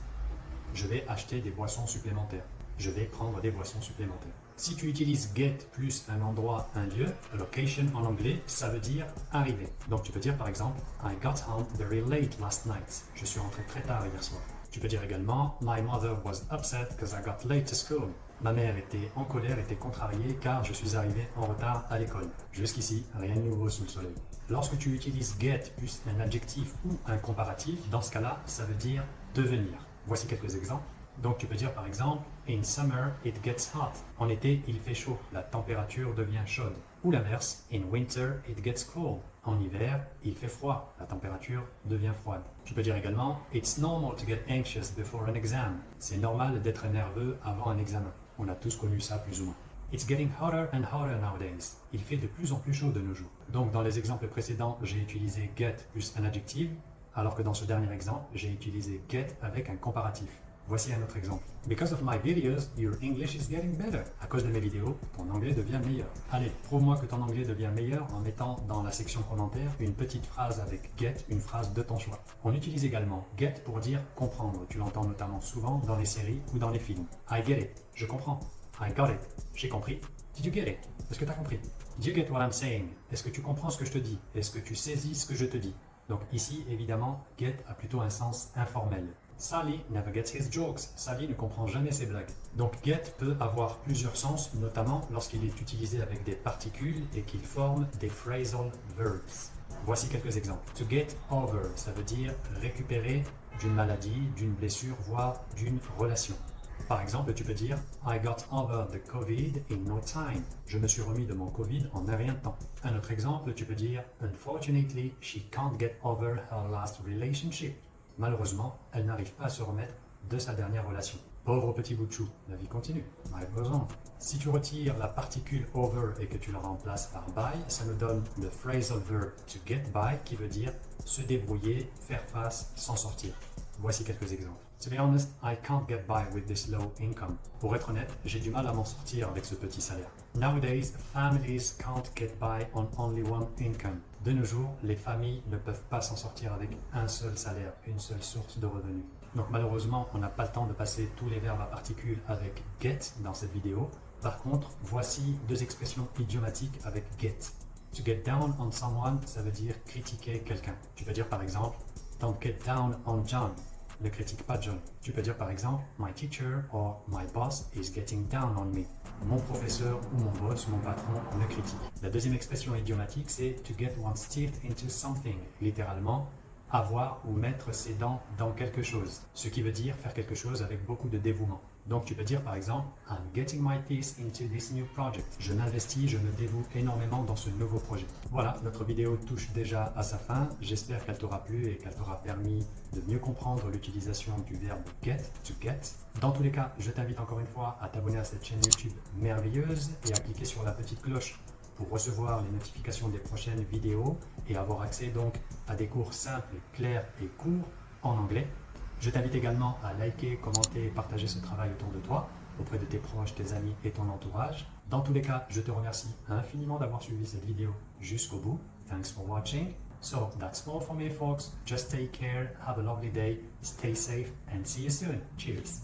Je vais acheter des boissons supplémentaires. Je vais prendre des boissons supplémentaires. Si tu utilises get plus un endroit, un lieu, location en anglais, ça veut dire arriver. Donc tu peux dire par exemple I got home very late last night. Je suis rentré très tard hier soir. Tu peux dire également My mother was upset because I got late to school. Ma mère était en colère, était contrariée car je suis arrivé en retard à l'école. Jusqu'ici, rien de nouveau sous le soleil. Lorsque tu utilises get plus un adjectif ou un comparatif, dans ce cas-là, ça veut dire devenir. Voici quelques exemples. Donc tu peux dire par exemple In summer it gets hot. En été il fait chaud, la température devient chaude. Ou l'inverse, In winter it gets cold. En hiver, il fait froid, la température devient froide. Tu peux dire également It's normal to get anxious before an exam. C'est normal d'être nerveux avant un examen. On a tous connu ça plus ou moins. It's getting hotter and hotter nowadays. Il fait de plus en plus chaud de nos jours. Donc dans les exemples précédents, j'ai utilisé get plus un adjectif, alors que dans ce dernier exemple, j'ai utilisé get avec un comparatif. Voici un autre exemple. Because of my videos, your English is getting better. À cause de mes vidéos, ton anglais devient meilleur. Allez, prouve-moi que ton anglais devient meilleur en mettant dans la section commentaires une petite phrase avec get, une phrase de ton choix. On utilise également get pour dire comprendre. Tu l'entends notamment souvent dans les séries ou dans les films. I get it. Je comprends. I got it. J'ai compris. Did you get it? Est-ce que tu as compris? Do you get what I'm saying? Est-ce que tu comprends ce que je te dis? Est-ce que tu saisis ce que je te dis? Donc ici, évidemment, get a plutôt un sens informel. Sally never gets his jokes. Sally ne comprend jamais ses blagues. Donc get peut avoir plusieurs sens, notamment lorsqu'il est utilisé avec des particules et qu'il forme des phrasal verbs. Voici quelques exemples. To get over, ça veut dire récupérer d'une maladie, d'une blessure, voire d'une relation. Par exemple, tu peux dire I got over the COVID in no time. Je me suis remis de mon Covid en un rien de temps. Un autre exemple, tu peux dire Unfortunately, she can't get over her last relationship. Malheureusement, elle n'arrive pas à se remettre de sa dernière relation. Pauvre petit bout de chou, la vie continue. Life goes on. Si tu retires la particule over et que tu la remplaces par by, ça nous donne le phrasal verb to get by qui veut dire se débrouiller, faire face, s'en sortir. Voici quelques exemples. To be honest, I can't get by with this low income. Pour être honnête, j'ai du mal à m'en sortir avec ce petit salaire. Nowadays, families can't get by on only one income. De nos jours, les familles ne peuvent pas s'en sortir avec un seul salaire, une seule source de revenus. Donc malheureusement, on n'a pas le temps de passer tous les verbes à particules avec get dans cette vidéo. Par contre, voici deux expressions idiomatiques avec get. To get down on someone, ça veut dire critiquer quelqu'un. Tu peux dire par exemple, don't get down on John. Ne critique pas John. Tu peux dire par exemple, my teacher or my boss is getting down on me. Mon professeur ou mon boss, mon patron me critique. La deuxième expression idiomatique, c'est to get one's teeth into something. Littéralement, avoir ou mettre ses dents dans quelque chose. Ce qui veut dire faire quelque chose avec beaucoup de dévouement. Donc tu peux dire par exemple, I'm getting my teeth into this new project. Je m'investis, je me dévoue énormément dans ce nouveau projet. Voilà, notre vidéo touche déjà à sa fin. J'espère qu'elle t'aura plu et qu'elle t'aura permis de mieux comprendre l'utilisation du verbe get, to get. Dans tous les cas, je t'invite encore une fois à t'abonner à cette chaîne YouTube merveilleuse et à cliquer sur la petite cloche pour recevoir les notifications des prochaines vidéos et avoir accès donc à des cours simples, clairs et courts en anglais. Je t'invite également à liker, commenter et partager ce travail autour de toi, auprès de tes proches, tes amis et ton entourage. Dans tous les cas, je te remercie infiniment d'avoir suivi cette vidéo jusqu'au bout. Thanks for watching. So that's all for me, folks. Just take care, have a lovely day, stay safe, and see you soon. Cheers.